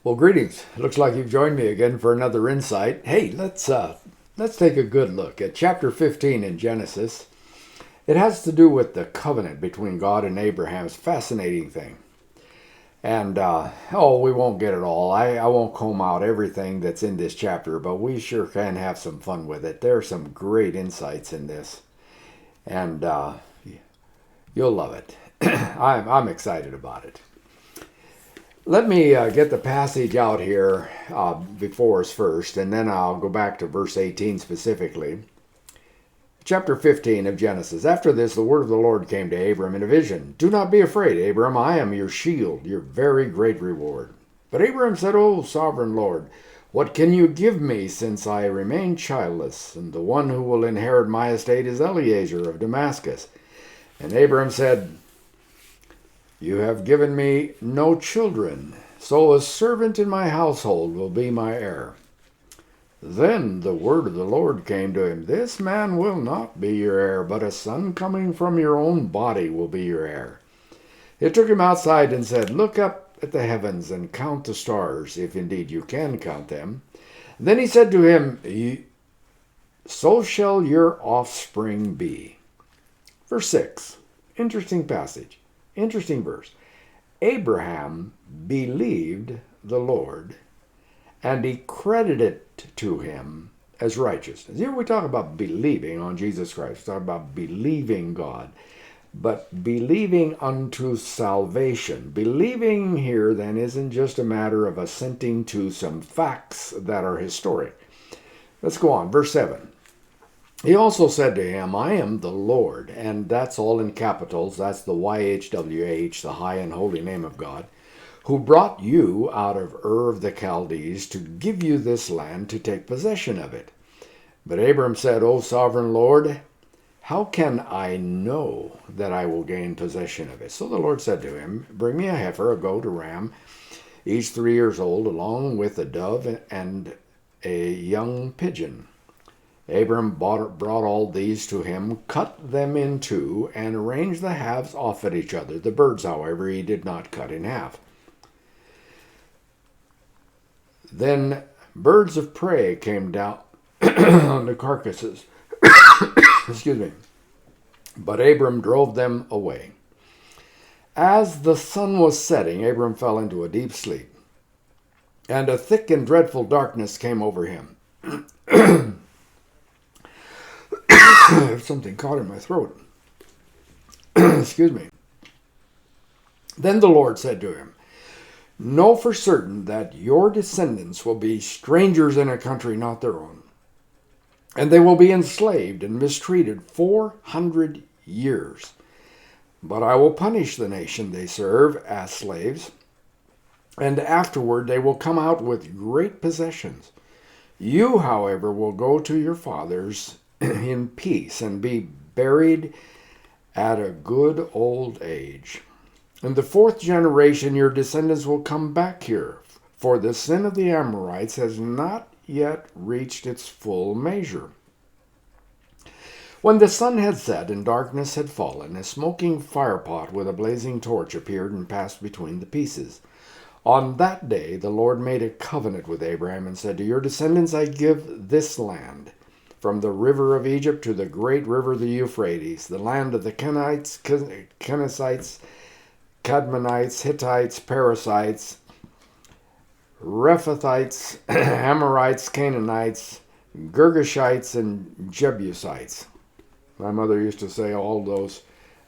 Well, greetings. It looks like you've joined me again for another insight. Hey, let's take a good look at chapter 15 in Genesis. It has to do with the covenant between God and Abraham. It's a fascinating thing. And we won't get it all. I won't comb out everything that's in this chapter, but we sure can have some fun with it. There are some great insights in this, and you'll love it. I'm excited about it. Let me get the passage out here before us first, and then I'll go back to verse 18 specifically. Chapter 15 of Genesis. After this, the word of the Lord came to Abram in a vision. Do not be afraid, Abram. I am your shield, your very great reward. But Abram said, O sovereign Lord, what can you give me since I remain childless? And the one who will inherit my estate is Eliezer of Damascus. And Abram said, You have given me no children, so a servant in my household will be my heir. Then the word of the Lord came to him, This man will not be your heir, but a son coming from your own body will be your heir. He took him outside and said, Look up at the heavens and count the stars, if indeed you can count them. Then he said to him, So shall your offspring be. Verse 6, interesting passage, interesting verse. Abraham believed the Lord, and he credited it to him as righteousness. Here we talk about believing on Jesus Christ. We talk about believing God, but believing unto salvation. Believing here then isn't just a matter of assenting to some facts that are historic. Let's go on. Verse 7. He also said to him, I am the Lord, and that's all in capitals. That's the YHWH, the high and holy name of God, who brought you out of Ur of the Chaldees to give you this land to take possession of it. But Abram said, O sovereign Lord, how can I know that I will gain possession of it? So the Lord said to him, Bring me a heifer, a goat, a ram, each 3 years old, along with a dove and a young pigeon. Abram brought all these to him, cut them in two, and arranged the halves off at each other. The birds, however, he did not cut in half. Then birds of prey came down on the carcasses. Excuse me. But Abram drove them away. As the sun was setting, Abram fell into a deep sleep, and a thick and dreadful darkness came over him. Something caught in my throat. Excuse me. Then the Lord said to him, Know for certain that your descendants will be strangers in a country not their own, and they will be enslaved and mistreated 400 years. But I will punish the nation they serve as slaves, and afterward they will come out with great possessions. You, however, will go to your fathers in peace and be buried at a good old age. In the 4th generation, your descendants will come back here, for the sin of the Amorites has not yet reached its full measure. When the sun had set and darkness had fallen, a smoking firepot with a blazing torch appeared and passed between the pieces. On that day, the Lord made a covenant with Abraham and said, To your descendants I give this land, from the river of Egypt to the great river the Euphrates, the land of the Kenites, Kenizzites, Cadmonites, Hittites, Perizzites, Rephathites, Amorites, Canaanites, Girgashites, and Jebusites. My mother used to say all those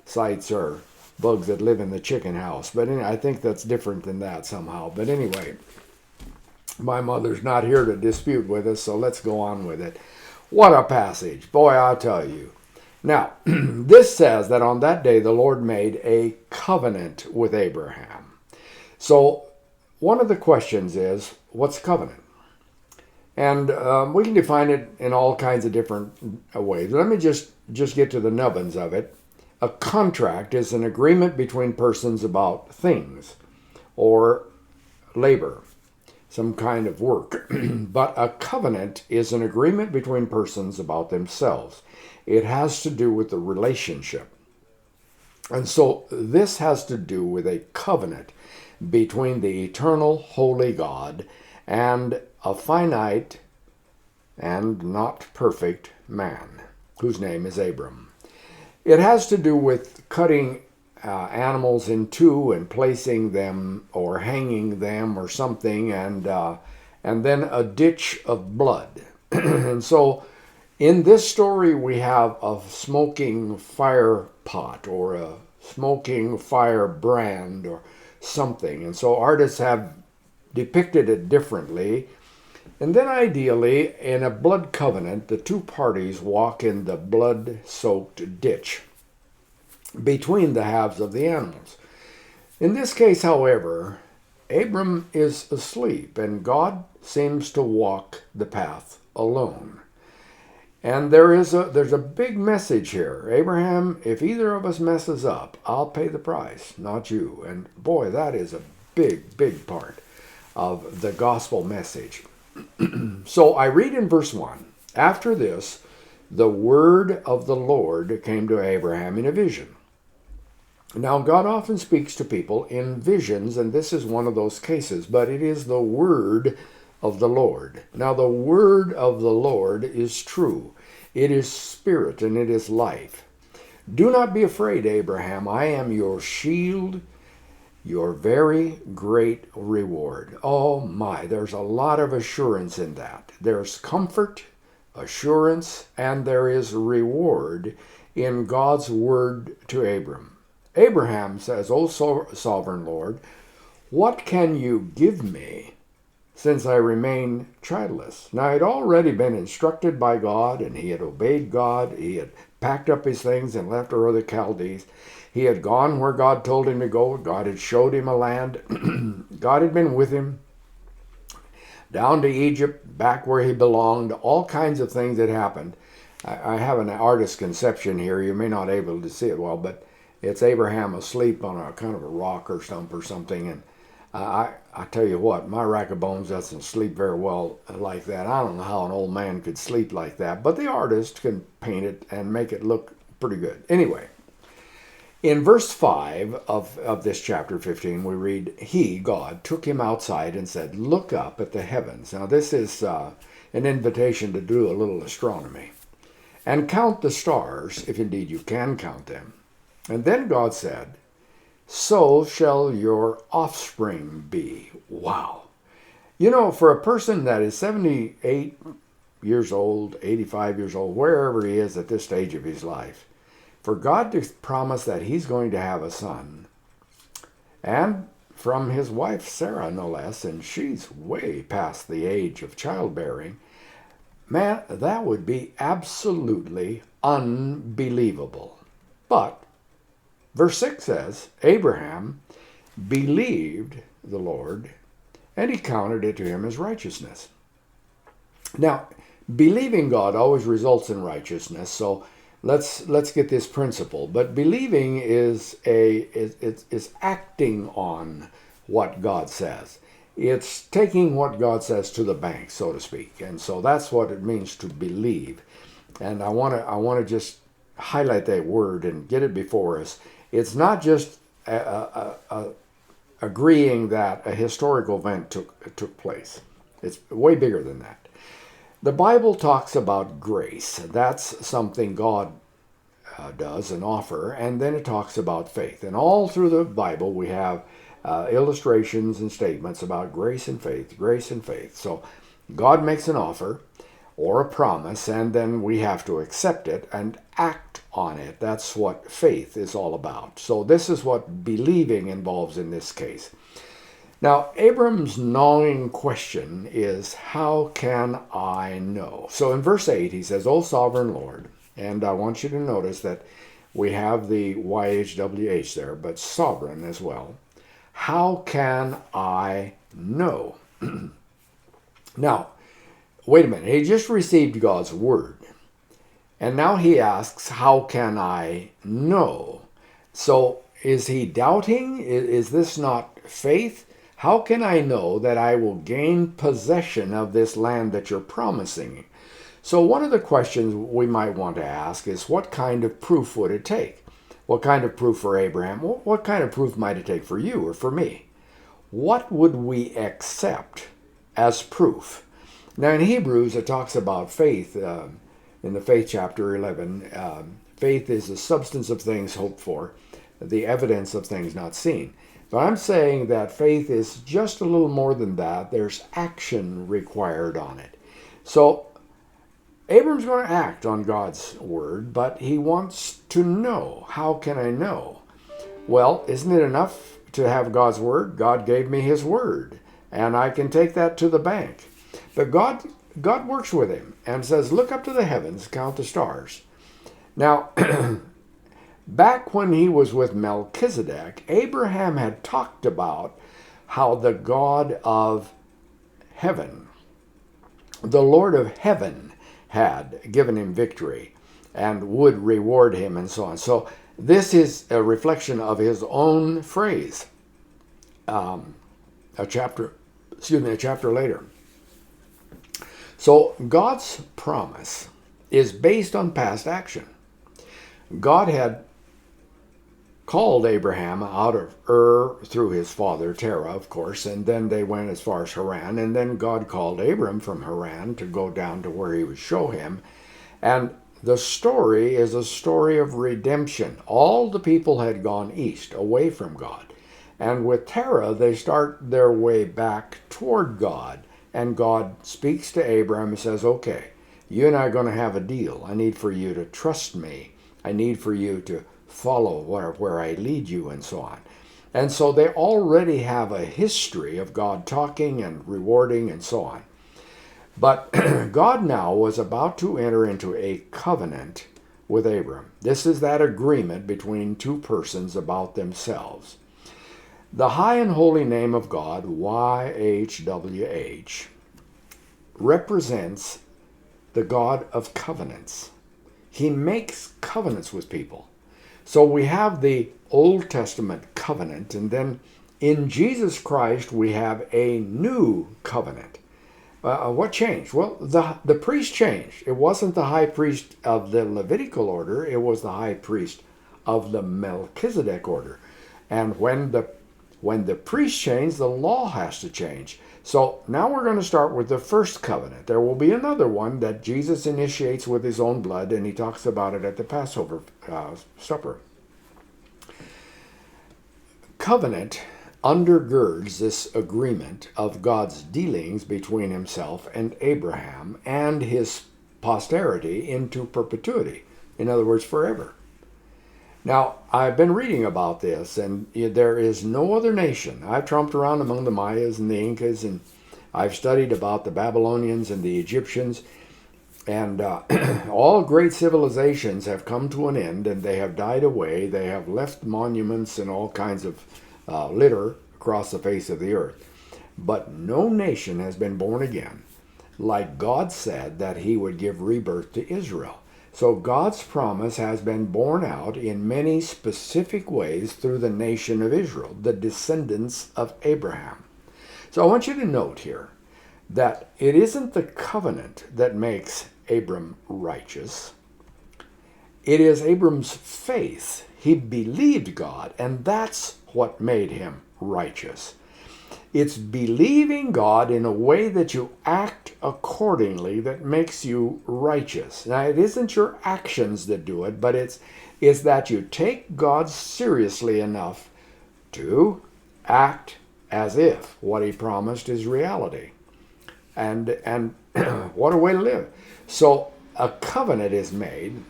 sites are bugs that live in the chicken house. But anyway, I think that's different than that somehow. But anyway, my mother's not here to dispute with us, so let's go on with it. What a passage. Boy, I'll tell you. Now, this says that on that day the Lord made a covenant with Abraham. So one of the questions is, what's covenant? And we can define it in all kinds of different ways. Let me just get to the nubbins of it. A contract is an agreement between persons about things or labor, some kind of work. But a covenant is an agreement between persons about themselves. It has to do with the relationship. And so this has to do with a covenant between the eternal, holy God and a finite and not perfect man, whose name is Abram. It has to do with cutting animals in two and placing them or hanging them or something, and then a ditch of blood. And so in this story we have a smoking fire pot or a smoking fire brand or something. And so artists have depicted it differently. And then ideally, in a blood covenant, the two parties walk in the blood-soaked ditch between the halves of the animals. In this case, however, Abram is asleep, and God seems to walk the path alone. And there's a big message here. Abraham, if either of us messes up, I'll pay the price, not you. And boy, that is a big, big part of the gospel message. So I read in verse 1, after this, the word of the Lord came to Abraham in a vision. Now, God often speaks to people in visions, and this is one of those cases, but it is the word of the Lord. Now, the word of the Lord is true. It is spirit and it is life. Do not be afraid, Abraham. I am your shield, your very great reward. Oh my, there's a lot of assurance in that. There's comfort, assurance, and there is reward in God's word to Abram. Abraham says, O sovereign Lord, what can you give me since I remain childless? Now, he had already been instructed by God, and he had obeyed God. He had packed up his things and left Ur of the Chaldees. He had gone where God told him to go. God had showed him a land. God had been with him down to Egypt, back where he belonged. All kinds of things had happened. I have an artist's conception here. You may not be able to see it well, but it's Abraham asleep on a kind of a rock or stump or something. And I tell you what, my rack of bones doesn't sleep very well like that. I don't know how an old man could sleep like that, but the artist can paint it and make it look pretty good. Anyway, in verse 5 of this chapter 15, we read, He, God, took him outside and said, look up at the heavens. Now this is an invitation to do a little astronomy. And count the stars, if indeed you can count them. And then God said, so shall your offspring be. Wow. You know, for a person that is 78 years old, 85 years old, wherever he is at this stage of his life, for God to promise that he's going to have a son, and from his wife Sarah, no less, and she's way past the age of childbearing, man, that would be absolutely unbelievable. But verse 6 says, Abraham believed the Lord, and he counted it to him as righteousness. Now, believing God always results in righteousness, so let's get this principle. But believing is acting on what God says. It's taking what God says to the bank, so to speak. And so that's what it means to believe. And I want to just highlight that word and get it before us. It's not just agreeing that a historical event took place. It's way bigger than that. The Bible talks about grace. That's something God does and offer, and then it talks about faith. And all through the Bible we have illustrations and statements about grace and faith, grace and faith. So God makes an offer or a promise, and then we have to accept it and act on it. That's what faith is all about. So this is what believing involves in this case. Now, Abram's gnawing question is, how can I know? So in verse 8, he says, O sovereign Lord, and I want you to notice that we have the YHWH there, but sovereign as well. How can I know? Now, wait a minute. He just received God's word. And now he asks, how can I know? So is he doubting? Is this not faith? How can I know that I will gain possession of this land that you're promising? So one of the questions we might want to ask is, what kind of proof would it take? What kind of proof for Abraham? What kind of proof might it take for you or for me? what would we accept as proof? Now in Hebrews it talks about faith in the faith chapter 11. Faith is the substance of things hoped for, the evidence of things not seen. But I'm saying that faith is just a little more than that. There's action required on it. So Abram's going to act on God's word, but he wants to know. How can I know? Well, isn't it enough to have God's word? God gave me his word, and I can take that to the bank. But God works with him and says, look up to the heavens, count the stars. Now, back when he was with Melchizedek, Abraham had talked about how the God of heaven, the Lord of heaven, had given him victory and would reward him and so on. So this is a reflection of his own phrase, a chapter later. So God's promise is based on past action. God had called Abraham out of Ur through his father Terah, of course, and then they went as far as Haran, and then God called Abram from Haran to go down to where he would show him. And the story is a story of redemption. All the people had gone east, away from God. And with Terah, they start their way back toward God. And God speaks to Abram and says, okay, you and I are going to have a deal. I need for you to trust me. I need for you to follow where I lead you and so on. And so they already have a history of God talking and rewarding and so on. But God now was about to enter into a covenant with Abram. This is that agreement between two persons about themselves. The high and holy name of God, YHWH, represents the God of covenants. He makes covenants with people. So we have the Old Testament covenant, and then in Jesus Christ we have a new covenant. What changed? Well, the priest changed. It wasn't the high priest of the Levitical order. It was the high priest of the Melchizedek order. And when the priest changed, the law has to change. So now we're going to start with the first covenant. There will be another one that Jesus initiates with his own blood, and he talks about it at the Passover supper. Covenant undergirds this agreement of God's dealings between himself and Abraham and his posterity into perpetuity. In other words, forever. Now, I've been reading about this, and there is no other nation. I've tromped around among the Mayas and the Incas, and I've studied about the Babylonians and the Egyptians, and all great civilizations have come to an end, and they have died away. They have left monuments and all kinds of litter across the face of the earth. But no nation has been born again, like God said that he would give rebirth to Israel. So God's promise has been borne out in many specific ways through the nation of Israel, the descendants of Abraham. So I want you to note here that it isn't the covenant that makes Abram righteous. It is Abram's faith. He believed God, and that's what made him righteous. It's believing God in a way that you act accordingly that makes you righteous. Now, it isn't your actions that do it, but it's that you take God seriously enough to act as if what he promised is reality. And what a way to live. So a covenant is made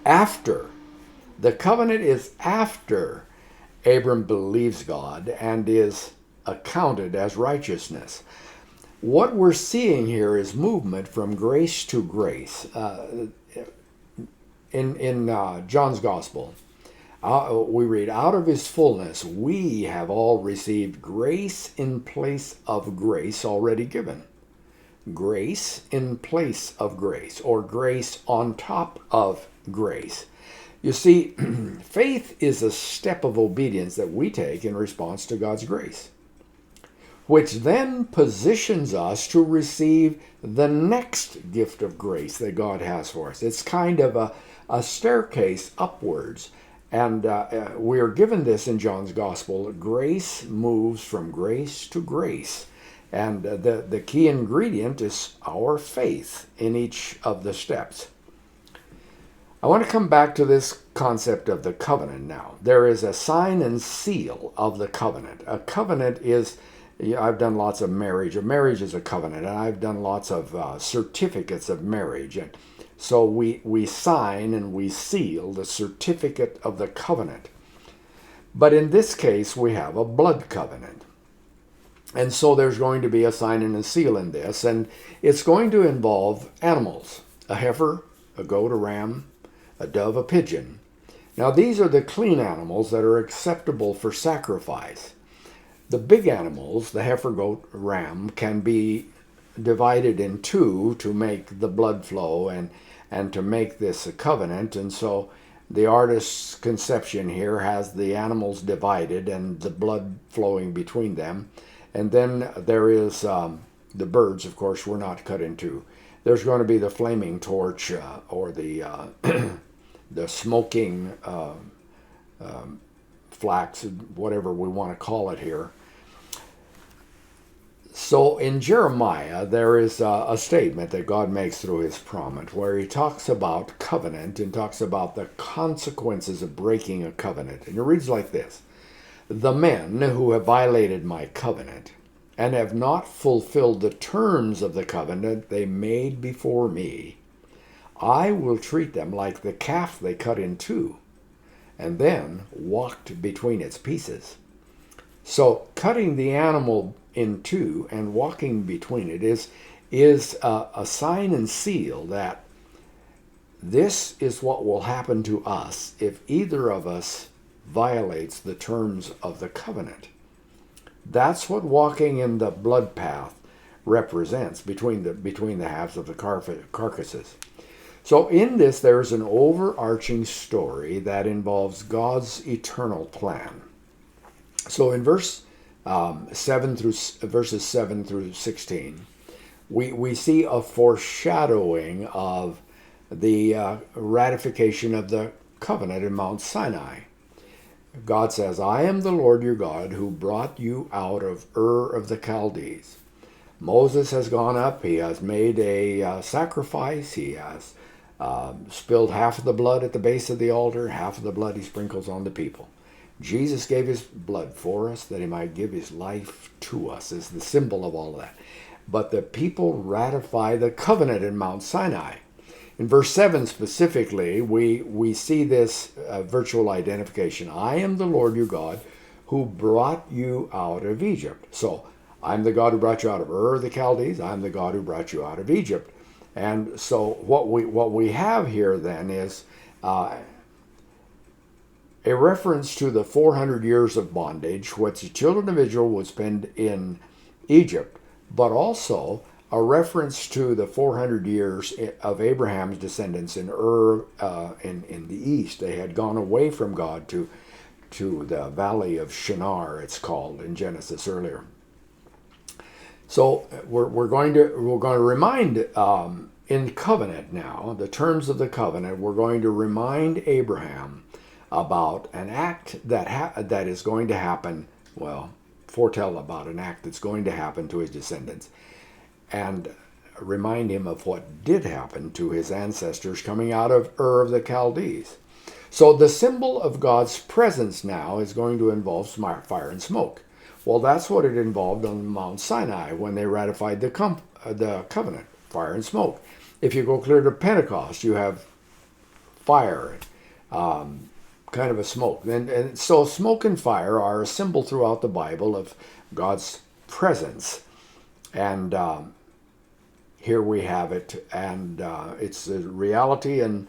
after. The covenant is after Abram believes God and is accounted as righteousness. What we're seeing here is movement from grace to grace. In John's Gospel, we read, out of his fullness we have all received grace in place of grace already given. Grace in place of grace, or grace on top of grace. You see, faith is a step of obedience that we take in response to God's grace, which then positions us to receive the next gift of grace that God has for us. It's kind of a staircase upwards, And we are given this in John's Gospel. Grace moves from grace to grace. And the key ingredient is our faith in each of the steps. I want to come back to this concept of the covenant now. There is a sign and seal of the covenant. A covenant is, I've done lots of marriage. A marriage is a covenant, and I've done lots of certificates of marriage. And so we sign and we seal the certificate of the covenant. But in this case, we have a blood covenant. And so there's going to be a sign and a seal in this, and it's going to involve animals: a heifer, a goat, a ram, a dove, a pigeon. Now these are the clean animals that are acceptable for sacrifice. The big animals, the heifer, goat, ram, can be divided in two to make the blood flow and to make this a covenant. And so the artist's conception here has the animals divided and the blood flowing between them. And then there is the birds, of course, were not cut in two. There's going to be the flaming torch or the the smoking flax, whatever we want to call it here. So in Jeremiah, there is a statement that God makes through his prophet where he talks about covenant and talks about the consequences of breaking a covenant. And it reads like this: "The men who have violated my covenant and have not fulfilled the terms of the covenant they made before me, I will treat them like the calf they cut in two and then walked between its pieces." So cutting the animal in two and walking between it is a sign and seal that this is what will happen to us if either of us violates the terms of the covenant. That's what walking in the blood path represents between the halves of the carcasses. So in this, there's an overarching story that involves God's eternal plan. So in verses 7 through 16, we see a foreshadowing of the ratification of the covenant in Mount Sinai. God says, "I am the Lord your God who brought you out of Ur of the Chaldees." Moses has gone up. He has made a sacrifice. He has spilled half of the blood at the base of the altar. Half of the blood he sprinkles on the people. Jesus gave his blood for us that he might give his life to us, is the symbol of all of that. But the people ratify the covenant in Mount Sinai. In verse 7 specifically, we see this virtual identification. "I am the Lord your God who brought you out of Egypt." So I'm the God who brought you out of Ur of the Chaldees. I'm the God who brought you out of Egypt. And so what we have here then is a reference to the 400 years of bondage, which the children of Israel would spend in Egypt, but also a reference to the 400 years of Abraham's descendants in Ur in the east. They had gone away from God to the valley of Shinar, it's called in Genesis earlier. So we're going to remind in covenant now, the terms of the covenant. We're going to remind Abraham about an act that is going to happen. Well, foretell about an act that's going to happen to his descendants, and remind him of what did happen to his ancestors coming out of Ur of the Chaldees. So the symbol of God's presence now is going to involve fire and smoke. Well, that's what it involved on Mount Sinai when they ratified the covenant, fire and smoke. If you go clear to Pentecost, you have fire, kind of a smoke. And so smoke and fire are a symbol throughout the Bible of God's presence. And here we have it. And it's a reality, and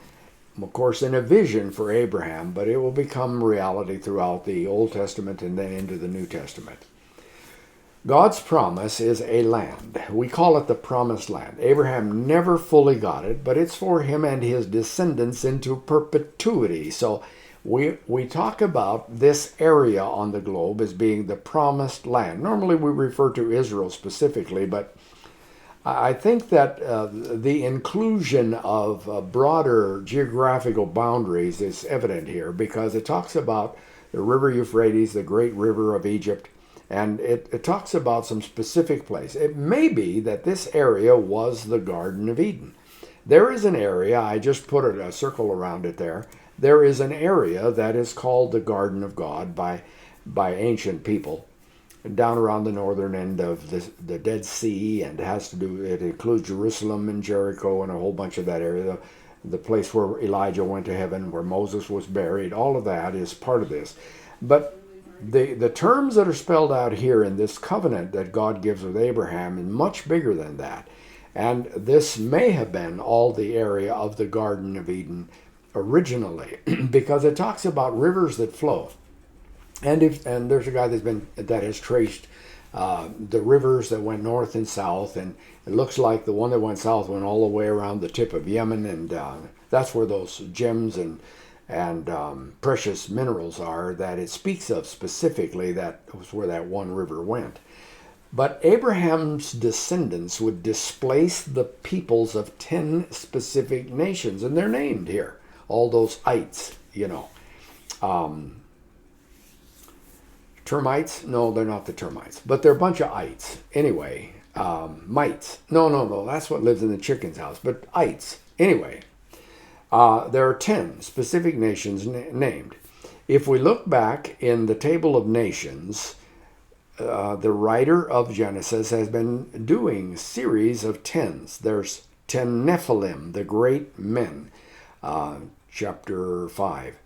of course in a vision for Abraham, but it will become reality throughout the Old Testament and then into the New Testament. God's promise is a land. We call it the Promised Land. Abraham never fully got it, but it's for him and his descendants into perpetuity. So we talk about this area on the globe as being the Promised Land. Normally we refer to Israel specifically, but I think that the inclusion of broader geographical boundaries is evident here because it talks about the river Euphrates, the great river of Egypt, and it talks about some specific place. It may be that this area was the Garden of Eden. There is an area, I just put a circle around it there. There is an area that is called the Garden of God by ancient people, down around the northern end of the Dead Sea, and it includes Jerusalem and Jericho and a whole bunch of that area, the place where Elijah went to heaven, where Moses was buried. All of that is part of this. But the terms that are spelled out here in this covenant that God gives with Abraham is much bigger than that. And this may have been all the area of the Garden of Eden originally, because it talks about rivers that flow. And there's a guy that has traced the rivers that went north and south, and it looks like the one that went south went all the way around the tip of Yemen, and that's where those gems and precious minerals are that it speaks of specifically. That was where that one river went. But Abraham's descendants would displace the peoples of 10 specific nations, and they're named here. All those ites, termites? No, they're not the termites, but they're a bunch of ites. Anyway, mites. No, that's what lives in the chicken's house, but ites. Anyway, there are 10 specific nations named. If we look back in the table of nations, the writer of Genesis has been doing series of tens. There's 10 Nephilim, the great men, chapter 5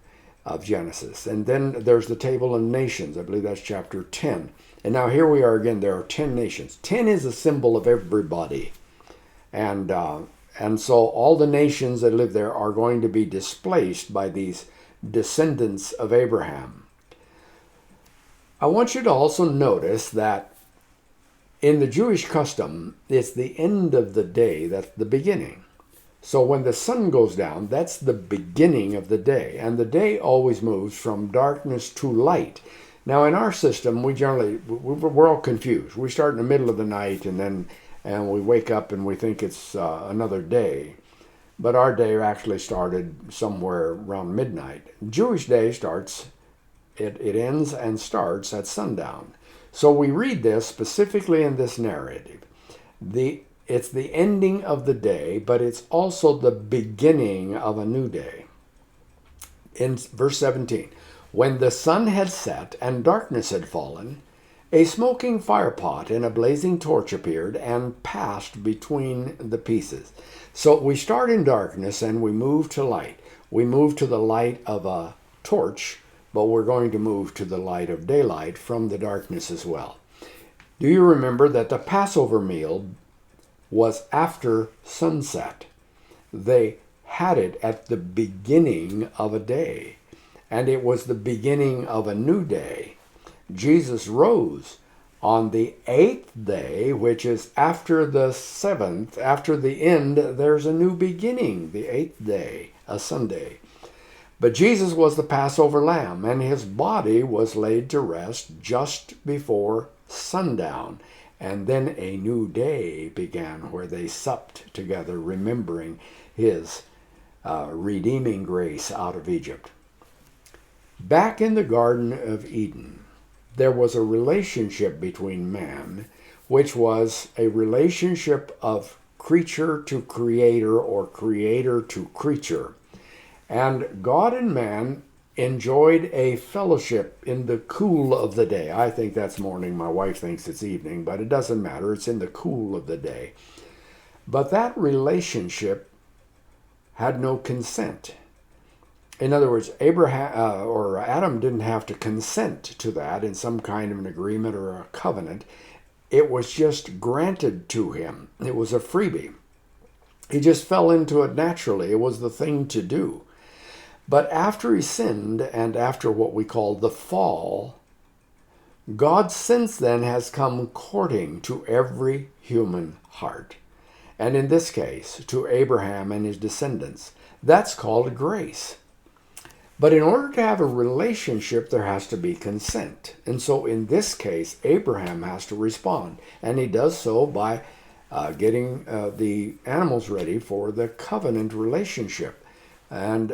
of Genesis. And then there's the table of nations. I believe that's chapter 10. And now here we are again. There are 10 nations. 10 is a symbol of everybody. And so all the nations that live there are going to be displaced by these descendants of Abraham. I want you to also notice that in the Jewish custom, it's the end of the day that's the beginning. So when the sun goes down, that's the beginning of the day. And the day always moves from darkness to light. Now in our system, we're all confused. We start in the middle of the night and we wake up and we think it's another day. But our day actually started somewhere around midnight. Jewish day starts, it ends and starts at sundown. So we read this specifically in this narrative. It's the ending of the day, but it's also the beginning of a new day. In verse 17, when the sun had set and darkness had fallen, a smoking firepot and a blazing torch appeared and passed between the pieces. So we start in darkness and we move to light. We move to the light of a torch, but we're going to move to the light of daylight from the darkness as well. Do you remember that the Passover meal was after sunset? They had it at the beginning of a day, and it was the beginning of a new day. Jesus rose on the 8th day, which is after the 7th. After the end, there's a new beginning, the 8th day, a Sunday. But Jesus was the Passover lamb, and his body was laid to rest just before sundown. And then a new day began where they supped together, remembering his redeeming grace out of Egypt. Back in the Garden of Eden, there was a relationship between man, which was a relationship of creature to creator or creator to creature. And God and man enjoyed a fellowship in the cool of the day. I think that's morning. My wife thinks it's evening, but it doesn't matter. It's in the cool of the day. But that relationship had no consent. In other words, Adam didn't have to consent to that in some kind of an agreement or a covenant. It was just granted to him. It was a freebie. He just fell into it naturally. It was the thing to do. But after he sinned, and after what we call the fall, God since then has come courting to every human heart. And in this case, to Abraham and his descendants. That's called grace. But in order to have a relationship, there has to be consent. And so in this case, Abraham has to respond. And he does so by getting the animals ready for the covenant relationship. And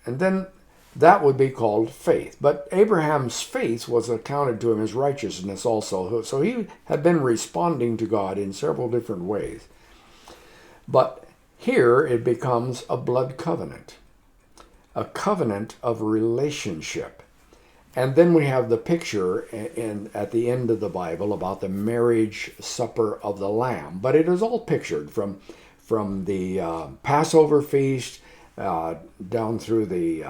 then that would be called faith. But Abraham's faith was accounted to him as righteousness also. So he had been responding to God in several different ways. But here it becomes a blood covenant, a covenant of relationship. And then we have the picture at the end of the Bible about the marriage supper of the Lamb. But it is all pictured from the Passover feast down through the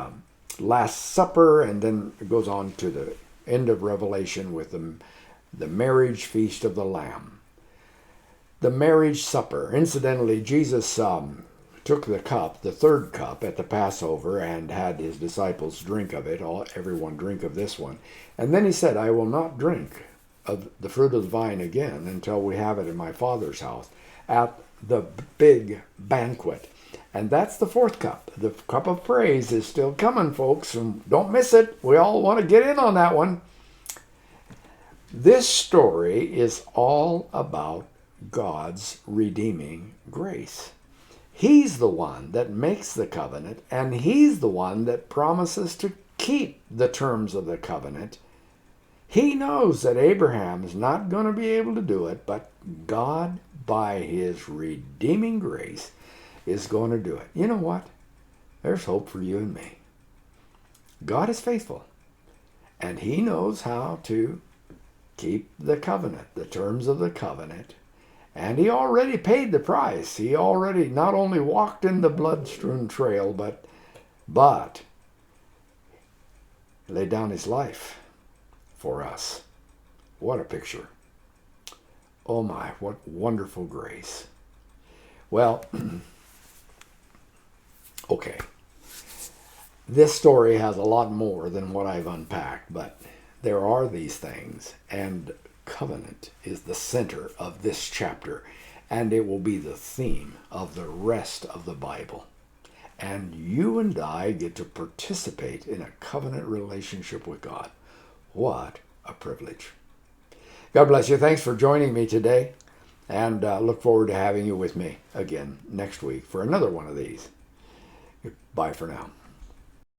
Last Supper, and then it goes on to the end of Revelation with the marriage feast of the Lamb. The marriage supper. Incidentally, Jesus took the cup, the third cup at the Passover, and had his disciples drink of it. Everyone drink of this one. And then he said, I will not drink of the fruit of the vine again until we have it in my Father's house at the big banquet. And that's the fourth cup. The cup of praise is still coming, folks, and don't miss it. We all want to get in on that one. This story is all about God's redeeming grace. He's the one that makes the covenant, and he's the one that promises to keep the terms of the covenant. He knows that Abraham's not going to be able to do it, but God, by his redeeming grace, is going to do it. You know what? There's hope for you and me. God is faithful, and he knows how to keep the covenant, the terms of the covenant. And he already paid the price. He already not only walked in the blood-strewn trail, but laid down his life for us. What a picture. Oh my, what wonderful grace. Well, okay. This story has a lot more than what I've unpacked, but there are these things, and covenant is the center of this chapter, and it will be the theme of the rest of the Bible. And you and I get to participate in a covenant relationship with God. What a privilege. God bless you. Thanks for joining me today, and look forward to having you with me again next week for another one of these. Bye for now.